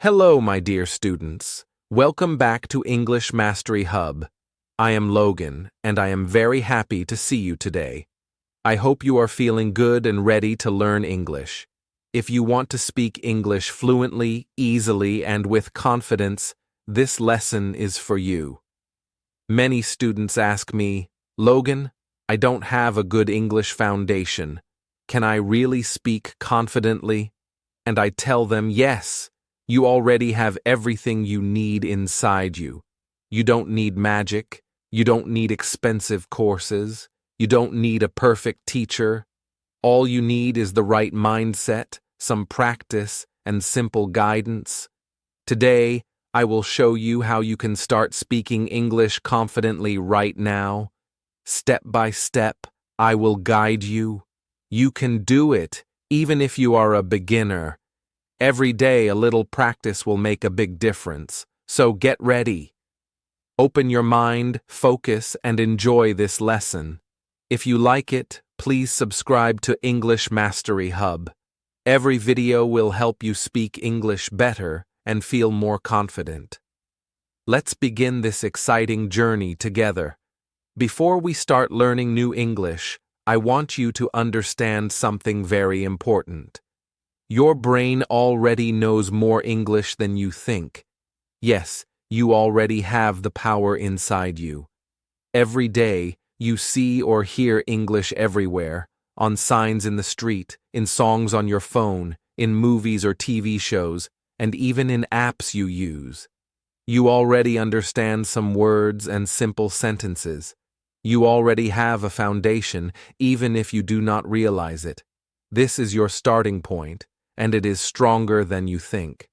Hello, my dear students. Welcome back to English Mastery Hub. I am Logan, and I am very happy to see you today. I hope you are feeling good and ready to learn English. If you want to speak English fluently, easily, and with confidence, this lesson is for you. Many students ask me, Logan, I don't have a good English foundation. Can I really speak confidently? And I tell them, yes. You already have everything you need inside you. You don't need magic. You don't need expensive courses. You don't need a perfect teacher. All you need is the right mindset, some practice, and simple guidance. Today, I will show you how you can start speaking English confidently right now. Step by step, I will guide you. You can do it, even if you are a beginner. Every day a little practice will make a big difference, so get ready. Open your mind, focus, and enjoy this lesson. If you like it, please subscribe to English Mastery Hub. Every video will help you speak English better and feel more confident. Let's begin this exciting journey together. Before we start learning new English, I want you to understand something very important. Your brain already knows more English than you think. Yes, you already have the power inside you. Every day, you see or hear English everywhere, on signs in the street, in songs on your phone, in movies or TV shows, and even in apps you use. You already understand some words and simple sentences. You already have a foundation, even if you do not realize it. This is your starting point, and it is stronger than you think.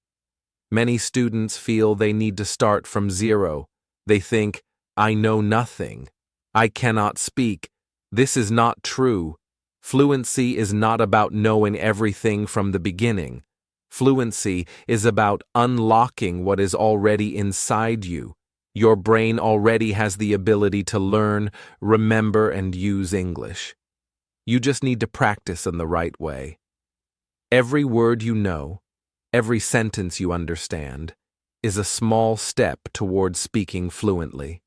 Many students feel they need to start from zero. They think, I know nothing. I cannot speak. This is not true. Fluency is not about knowing everything from the beginning. Fluency is about unlocking what is already inside you. Your brain already has the ability to learn, remember, and use English. You just need to practice in the right way. Every word you know, every sentence you understand, is a small step towards speaking fluently.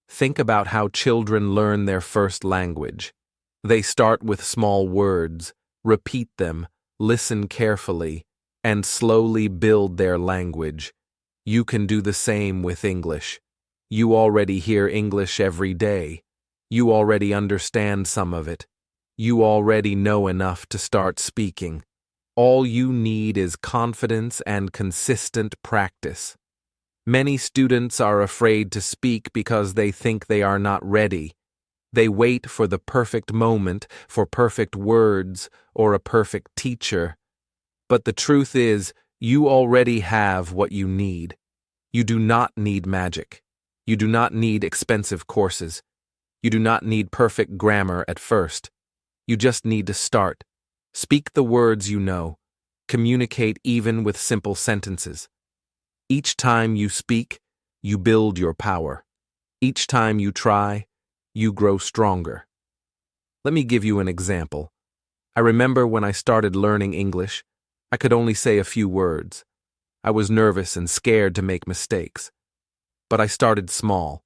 Think about how children learn their first language. They start with small words, repeat them, listen carefully, and slowly build their language. You can do the same with English. You already hear English every day. You already understand some of it. You already know enough to start speaking. All you need is confidence and consistent practice. Many students are afraid to speak because they think they are not ready. They wait for the perfect moment, for perfect words, or a perfect teacher. But the truth is, you already have what you need. You do not need magic. You do not need expensive courses. You do not need perfect grammar at first. You just need to start. Speak the words you know. Communicate even with simple sentences. Each time you speak, you build your power. Each time you try, you grow stronger. Let me give you an example. I remember when I started learning English, I could only say a few words. I was nervous and scared to make mistakes. But I started small.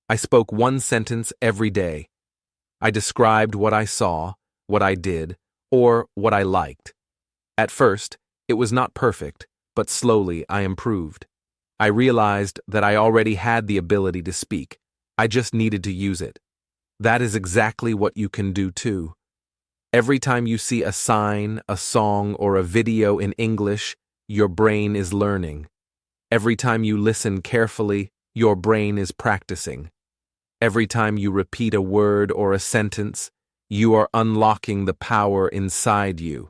I spoke one sentence every day. I described what I saw, what I did, or what I liked. At first, it was not perfect, but slowly I improved. I realized that I already had the ability to speak. I just needed to use it. That is exactly what you can do too. Every time you see a sign, a song, or a video in English, your brain is learning. Every time you listen carefully, your brain is practicing. Every time you repeat a word or a sentence, you are unlocking the power inside you.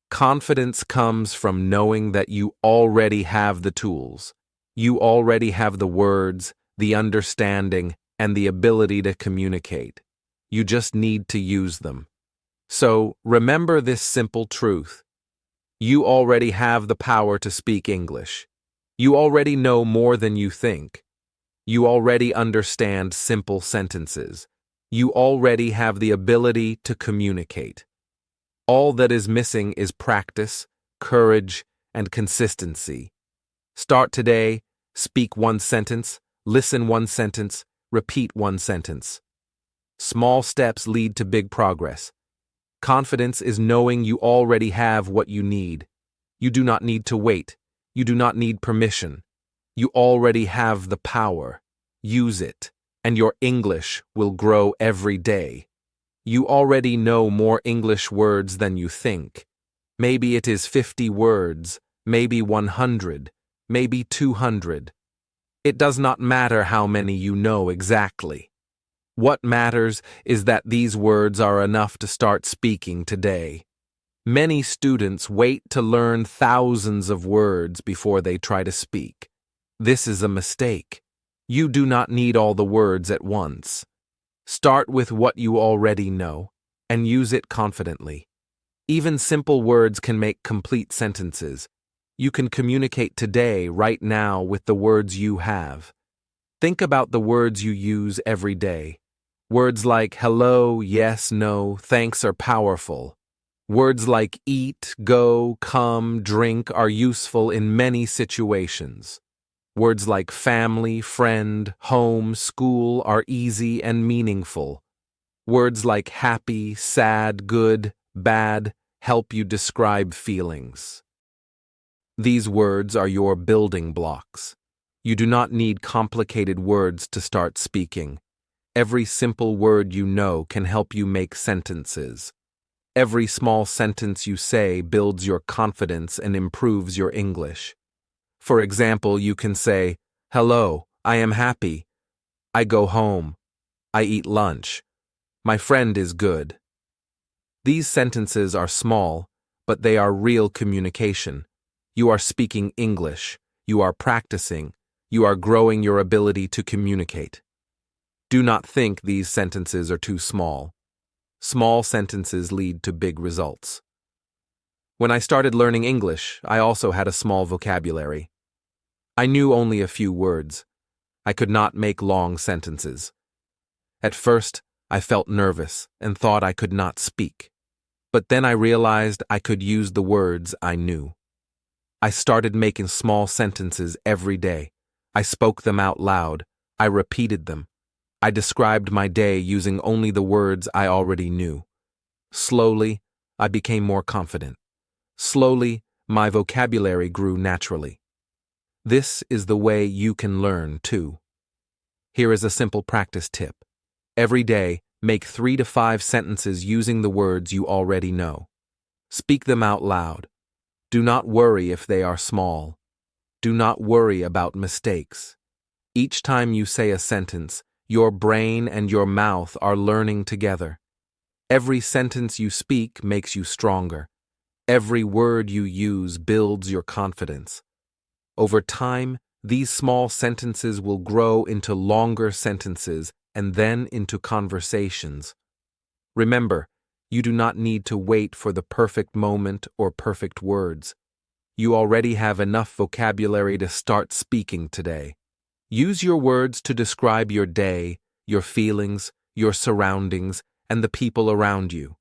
Confidence comes from knowing that you already have the tools. You already have the words, the understanding, and the ability to communicate. You just need to use them. So, remember this simple truth. You already have the power to speak English. You already know more than you think. You already understand simple sentences. You already have the ability to communicate. All that is missing is practice, courage, and consistency. Start today, speak one sentence, listen one sentence, repeat one sentence. Small steps lead to big progress. Confidence is knowing you already have what you need. You do not need to wait. You do not need permission. You already have the power. Use it, and your English will grow every day. You already know more English words than you think. Maybe it is 50 words, maybe 100, maybe 200. It does not matter how many you know exactly. What matters is that these words are enough to start speaking today. Many students wait to learn thousands of words before they try to speak. This is a mistake. You do not need all the words at once. Start with what you already know and use it confidently. Even simple words can make complete sentences. You can communicate today, right now, with the words you have. Think about the words you use every day. Words like hello, yes, no, thanks are powerful. Words like eat, go, come, drink are useful in many situations. Words like family, friend, home, school are easy and meaningful. Words like happy, sad, good, bad help you describe feelings. These words are your building blocks. You do not need complicated words to start speaking. Every simple word you know can help you make sentences. Every small sentence you say builds your confidence and improves your English. For example, you can say, hello, I am happy. I go home. I eat lunch. My friend is good. These sentences are small, but they are real communication. You are speaking English. You are practicing. You are growing your ability to communicate. Do not think these sentences are too small. Small sentences lead to big results. When I started learning English, I also had a small vocabulary. I knew only a few words. I could not make long sentences. At first, I felt nervous and thought I could not speak. But then I realized I could use the words I knew. I started making small sentences every day. I spoke them out loud. I repeated them. I described my day using only the words I already knew. Slowly, I became more confident. Slowly, my vocabulary grew naturally. This is the way you can learn, too. Here is a simple practice tip. Every day, make 3 to 5 sentences using the words you already know. Speak them out loud. Do not worry if they are small. Do not worry about mistakes. Each time you say a sentence, your brain and your mouth are learning together. Every sentence you speak makes you stronger. Every word you use builds your confidence. Over time, these small sentences will grow into longer sentences and then into conversations. Remember, you do not need to wait for the perfect moment or perfect words. You already have enough vocabulary to start speaking today. Use your words to describe your day, your feelings, your surroundings, and the people around you.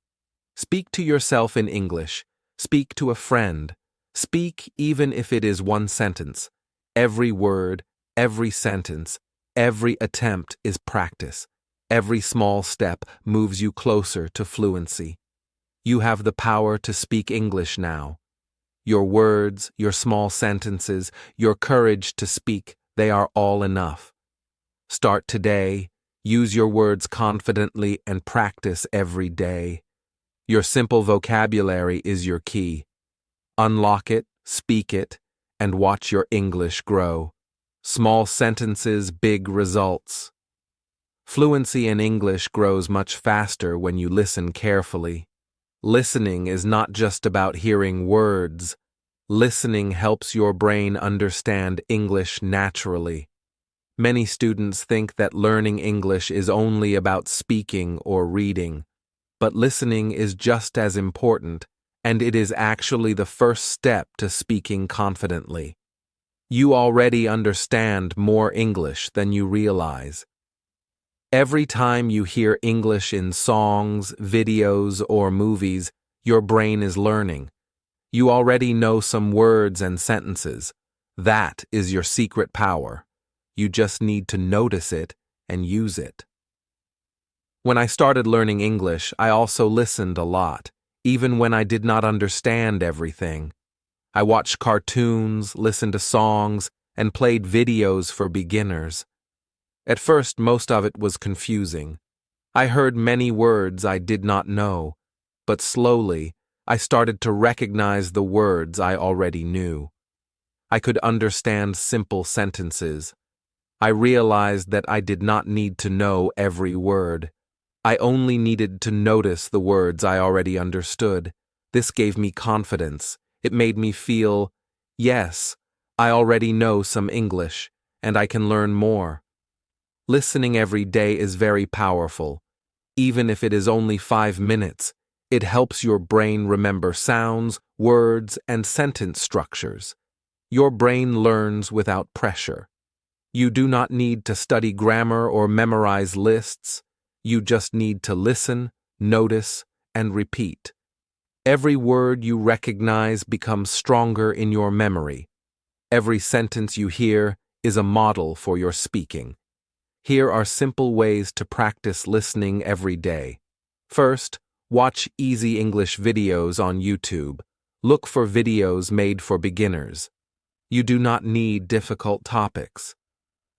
Speak to yourself in English. Speak to a friend. Speak even if it is one sentence. Every word, every sentence, every attempt is practice. Every small step moves you closer to fluency. You have the power to speak English now. Your words, your small sentences, your courage to speak, they are all enough. Start today, use your words confidently, and practice every day. Your simple vocabulary is your key. Unlock it, speak it, and watch your English grow. Small sentences, big results. Fluency in English grows much faster when you listen carefully. Listening is not just about hearing words. Listening helps your brain understand English naturally. Many students think that learning English is only about speaking or reading, but listening is just as important, and it is actually the first step to speaking confidently. You already understand more English than you realize. Every time you hear English in songs, videos, or movies, your brain is learning. You already know some words and sentences. That is your secret power. You just need to notice it and use it. When I started learning English, I also listened a lot, even when I did not understand everything. I watched cartoons, listened to songs, and played videos for beginners. At first, most of it was confusing. I heard many words I did not know, but slowly, I started to recognize the words I already knew. I could understand simple sentences. I realized that I did not need to know every word. I only needed to notice the words I already understood. This gave me confidence. It made me feel, yes, I already know some English, and I can learn more. Listening every day is very powerful. Even if it is only 5 minutes, it helps your brain remember sounds, words, and sentence structures. Your brain learns without pressure. You do not need to study grammar or memorize lists. You just need to listen, notice, and repeat. Every word you recognize becomes stronger in your memory. Every sentence you hear is a model for your speaking. Here are simple ways to practice listening every day. First, watch easy English videos on YouTube. Look for videos made for beginners. You do not need difficult topics.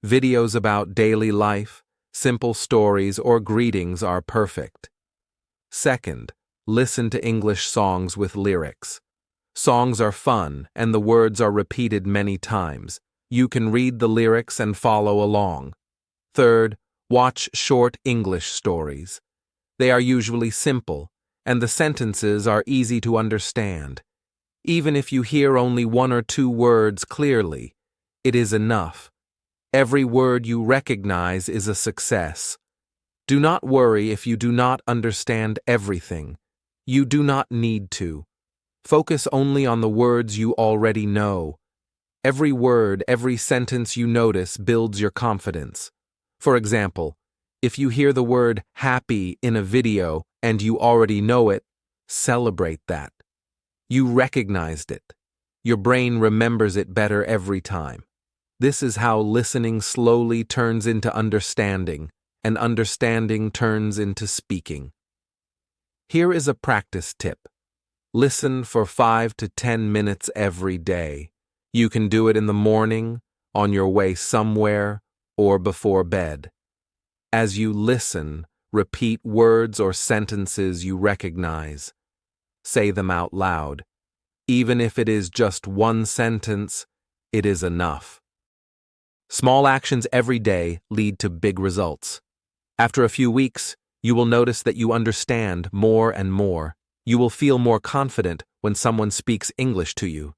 Videos about daily life, simple stories, or greetings are perfect. Second, listen to English songs with lyrics. Songs are fun, and the words are repeated many times. You can read the lyrics and follow along. Third, watch short English stories. They are usually simple, and the sentences are easy to understand. Even if you hear only 1 or 2 words clearly, it is enough. Every word you recognize is a success. Do not worry if you do not understand everything. You do not need to. Focus only on the words you already know. Every word, every sentence you notice builds your confidence. For example, if you hear the word happy in a video and you already know it, celebrate that. You recognized it. Your brain remembers it better every time. This is how listening slowly turns into understanding, and understanding turns into speaking. Here is a practice tip. Listen for 5 to 10 minutes every day. You can do it in the morning, on your way somewhere, or before bed. As you listen, repeat words or sentences you recognize. Say them out loud. Even if it is just one sentence, it is enough. Small actions every day lead to big results. After a few weeks, you will notice that you understand more and more. You will feel more confident when someone speaks English to you.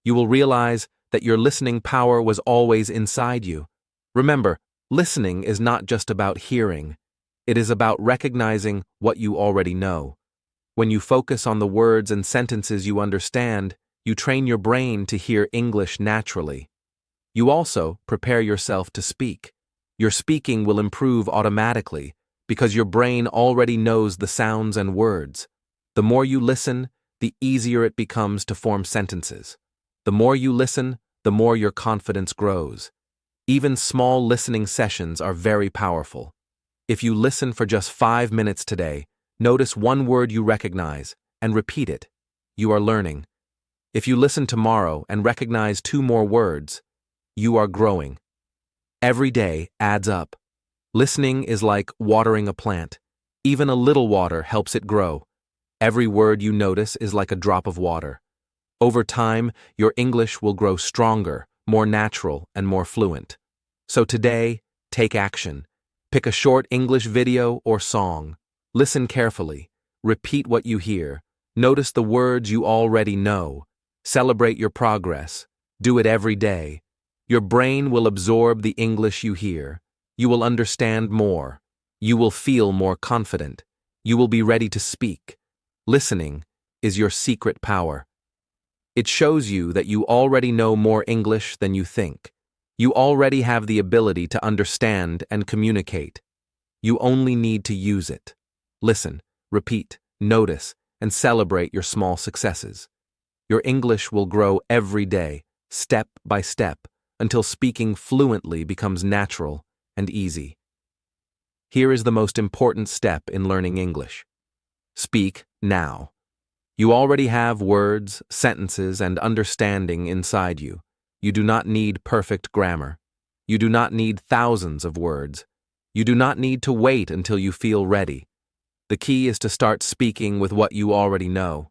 You will realize that your listening power was always inside you. Remember, listening is not just about hearing. It is about recognizing what you already know. When you focus on the words and sentences you understand, you train your brain to hear English naturally. You also prepare yourself to speak. Your speaking will improve automatically because your brain already knows the sounds and words. The more you listen, the easier it becomes to form sentences. The more you listen, the more your confidence grows. Even small listening sessions are very powerful. If you listen for just 5 minutes today, notice one word you recognize and repeat it. You are learning. If you listen tomorrow and recognize 2 more words, you are growing. Every day adds up. Listening is like watering a plant. Even a little water helps it grow. Every word you notice is like a drop of water. Over time, your English will grow stronger, more natural, and more fluent. So today, take action. Pick a short English video or song. Listen carefully. Repeat what you hear. Notice the words you already know. Celebrate your progress. Do it every day. Your brain will absorb the English you hear. You will understand more. You will feel more confident. You will be ready to speak. Listening is your secret power. It shows you that you already know more English than you think. You already have the ability to understand and communicate. You only need to use it. Listen, repeat, notice, and celebrate your small successes. Your English will grow every day, step by step, until speaking fluently becomes natural and easy. Here is the most important step in learning English. Speak now. You already have words, sentences, and understanding inside you. You do not need perfect grammar. You do not need thousands of words. You do not need to wait until you feel ready. The key is to start speaking with what you already know.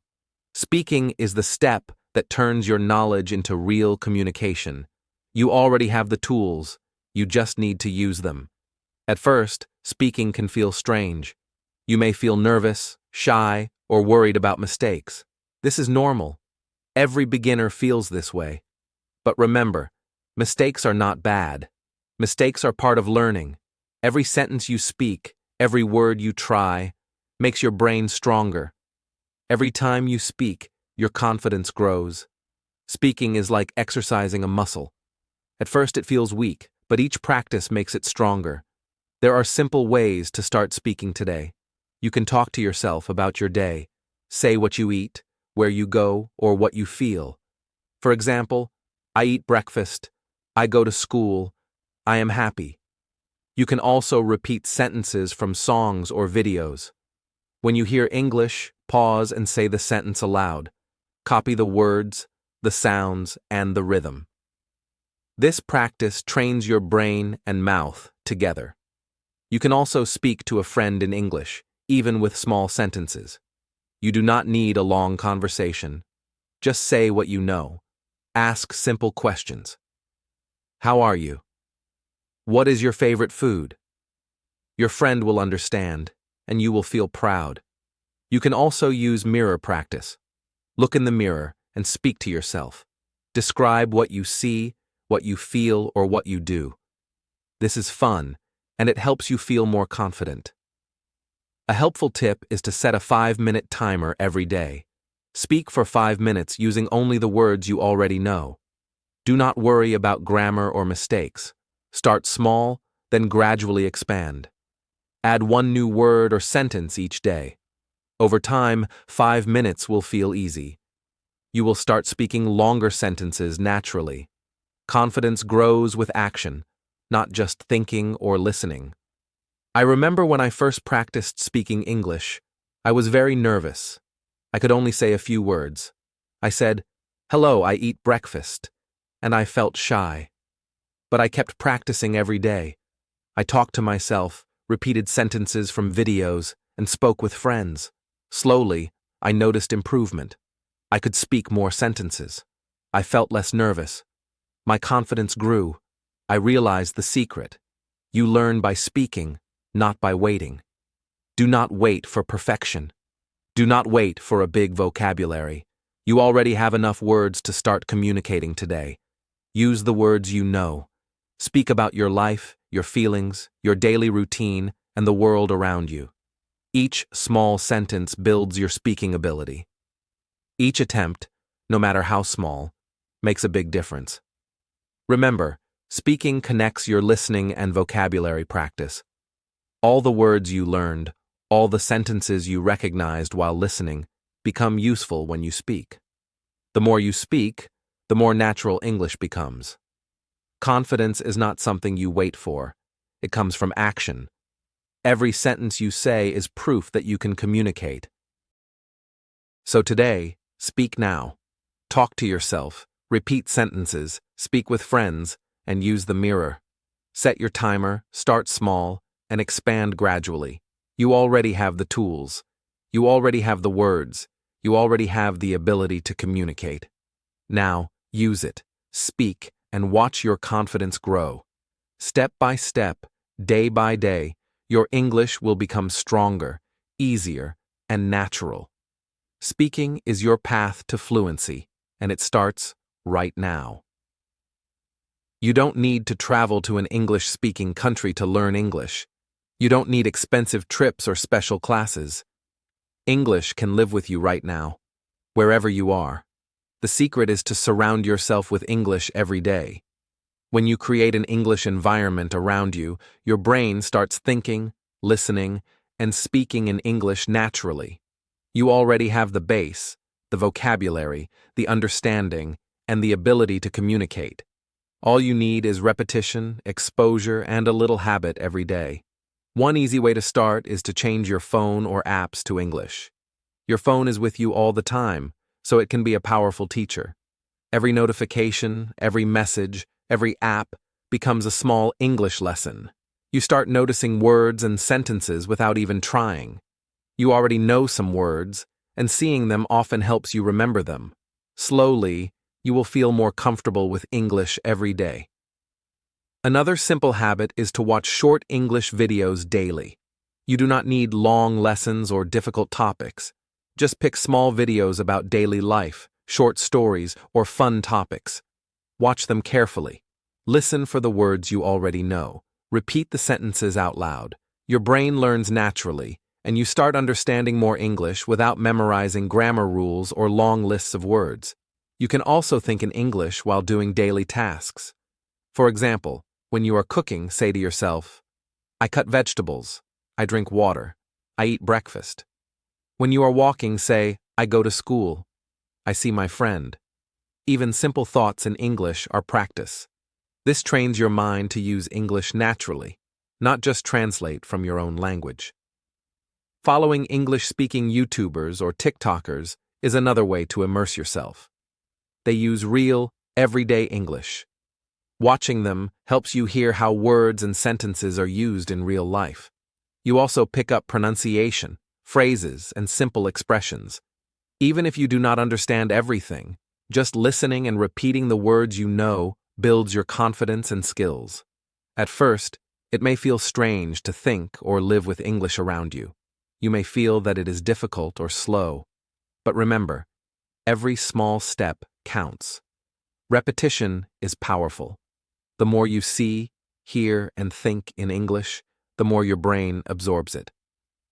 Speaking is the step that turns your knowledge into real communication. You already have the tools. You just need to use them. At first, speaking can feel strange. You may feel nervous, shy, or worried about mistakes. This is normal. Every beginner feels this way. But remember, mistakes are not bad. Mistakes are part of learning. Every sentence you speak, every word you try, makes your brain stronger. Every time you speak, your confidence grows. Speaking is like exercising a muscle. At first it feels weak, but each practice makes it stronger. There are simple ways to start speaking today. You can talk to yourself about your day, say what you eat, where you go, or what you feel. For example, I eat breakfast, I go to school, I am happy. You can also repeat sentences from songs or videos. When you hear English, pause and say the sentence aloud. Copy the words, the sounds, and the rhythm. This practice trains your brain and mouth together. You can also speak to a friend in English, even with small sentences. You do not need a long conversation. Just say what you know. Ask simple questions. How are you? What is your favorite food? Your friend will understand, and you will feel proud. You can also use mirror practice. Look in the mirror and speak to yourself. Describe what you see, what you feel, or what you do. This is fun, and it helps you feel more confident. A helpful tip is to set a 5-minute timer every day. Speak for 5 minutes using only the words you already know. Do not worry about grammar or mistakes. Start small, then gradually expand. Add one new word or sentence each day. Over time, 5 minutes will feel easy. You will start speaking longer sentences naturally. Confidence grows with action, not just thinking or listening. I remember when I first practiced speaking English, I was very nervous. I could only say a few words. I said, "Hello, I eat breakfast," and I felt shy. But I kept practicing every day. I talked to myself, repeated sentences from videos, and spoke with friends. Slowly, I noticed improvement. I could speak more sentences. I felt less nervous. My confidence grew. I realized the secret. You learn by speaking, not by waiting. Do not wait for perfection. Do not wait for a big vocabulary. You already have enough words to start communicating today. Use the words you know. Speak about your life, your feelings, your daily routine, and the world around you. Each small sentence builds your speaking ability. Each attempt, no matter how small, makes a big difference. Remember, speaking connects your listening and vocabulary practice. All the words you learned, all the sentences you recognized while listening, become useful when you speak. The more you speak, the more natural English becomes. Confidence is not something you wait for. It comes from action. Every sentence you say is proof that you can communicate. So today, speak now. Talk to yourself, repeat sentences, speak with friends, and use the mirror. Set your timer, start small, and expand gradually. You already have the tools. You already have the words. You already have the ability to communicate. Now, use it, speak, and watch your confidence grow. Step by step, day by day, your English will become stronger, easier, and natural. Speaking is your path to fluency, and it starts right now. You don't need to travel to an English-speaking country to learn English. You don't need expensive trips or special classes. English can live with you right now, wherever you are. The secret is to surround yourself with English every day. When you create an English environment around you, your brain starts thinking, listening, and speaking in English naturally. You already have the base, the vocabulary, the understanding, and the ability to communicate. All you need is repetition, exposure, and a little habit every day. One easy way to start is to change your phone or apps to English. Your phone is with you all the time, so it can be a powerful teacher. Every notification, every message, every app becomes a small English lesson. You start noticing words and sentences without even trying. You already know some words, and seeing them often helps you remember them. Slowly, you will feel more comfortable with English every day. Another simple habit is to watch short English videos daily. You do not need long lessons or difficult topics. Just pick small videos about daily life, short stories, or fun topics. Watch them carefully. Listen for the words you already know. Repeat the sentences out loud. Your brain learns naturally, and you start understanding more English without memorizing grammar rules or long lists of words. You can also think in English while doing daily tasks. For example, when you are cooking, say to yourself, "I cut vegetables, I drink water, I eat breakfast." When you are walking, say, "I go to school, I see my friend." Even simple thoughts in English are practice. This trains your mind to use English naturally, not just translate from your own language. Following English-speaking YouTubers or TikTokers is another way to immerse yourself. They use real, everyday English. Watching them helps you hear how words and sentences are used in real life. You also pick up pronunciation, phrases, and simple expressions. Even if you do not understand everything, just listening and repeating the words you know builds your confidence and skills. At first, it may feel strange to think or live with English around you. You may feel that it is difficult or slow. But remember, every small step counts. Repetition is powerful. The more you see, hear, and think in English, the more your brain absorbs it.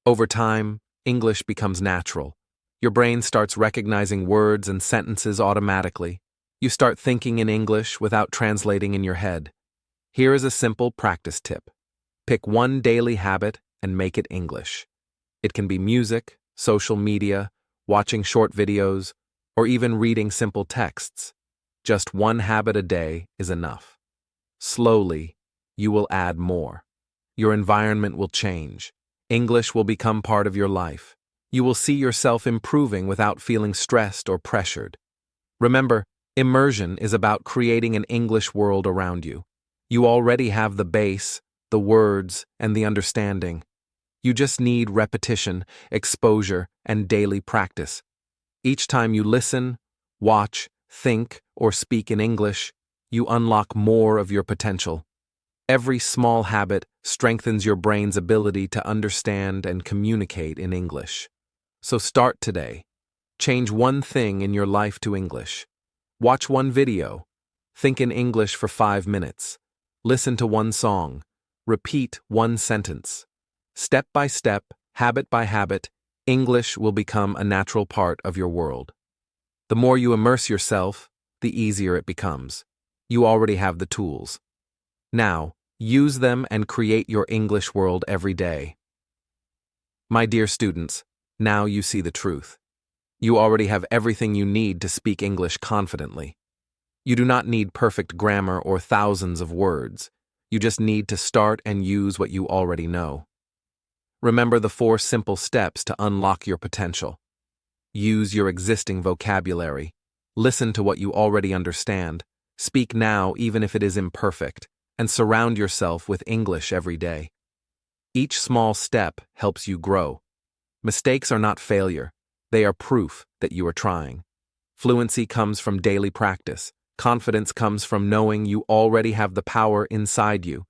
Over time, English becomes natural. Your brain starts recognizing words and sentences automatically. You start thinking in English without translating in your head. Here is a simple practice tip. Pick one daily habit and make it English. It can be music, social media, watching short videos, or even reading simple texts. Just one habit a day is enough. Slowly, you will add more. Your environment will change. English will become part of your life. You will see yourself improving without feeling stressed or pressured. Remember, immersion is about creating an English world around you. You already have the base, the words, and the understanding. You just need repetition, exposure, and daily practice. Each time you listen, watch, think, or speak in English, you unlock more of your potential. Every small habit strengthens your brain's ability to understand and communicate in English. So start today. Change one thing in your life to English. Watch one video. Think in English for 5 minutes. Listen to one song. Repeat one sentence. Step by step, habit by habit, English will become a natural part of your world. The more you immerse yourself, the easier it becomes. You already have the tools. Now, use them and create your English world every day. My dear students, now you see the truth. You already have everything you need to speak English confidently. You do not need perfect grammar or thousands of words. You just need to start and use what you already know. Remember the 4 simple steps to unlock your potential. Use your existing vocabulary. Listen to what you already understand. Speak now even if it is imperfect, and surround yourself with English every day. Each small step helps you grow. Mistakes are not failure. They are proof that you are trying. Fluency comes from daily practice. Confidence comes from knowing you already have the power inside you.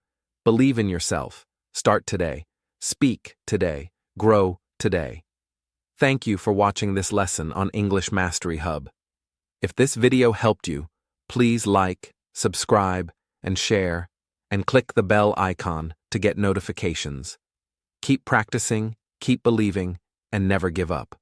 Believe in yourself. Start today. Speak today. Grow today. Thank you for watching this lesson on English Mastery Hub. If this video helped you, please like, subscribe, and share, and click the bell icon to get notifications. Keep practicing, keep believing, and never give up.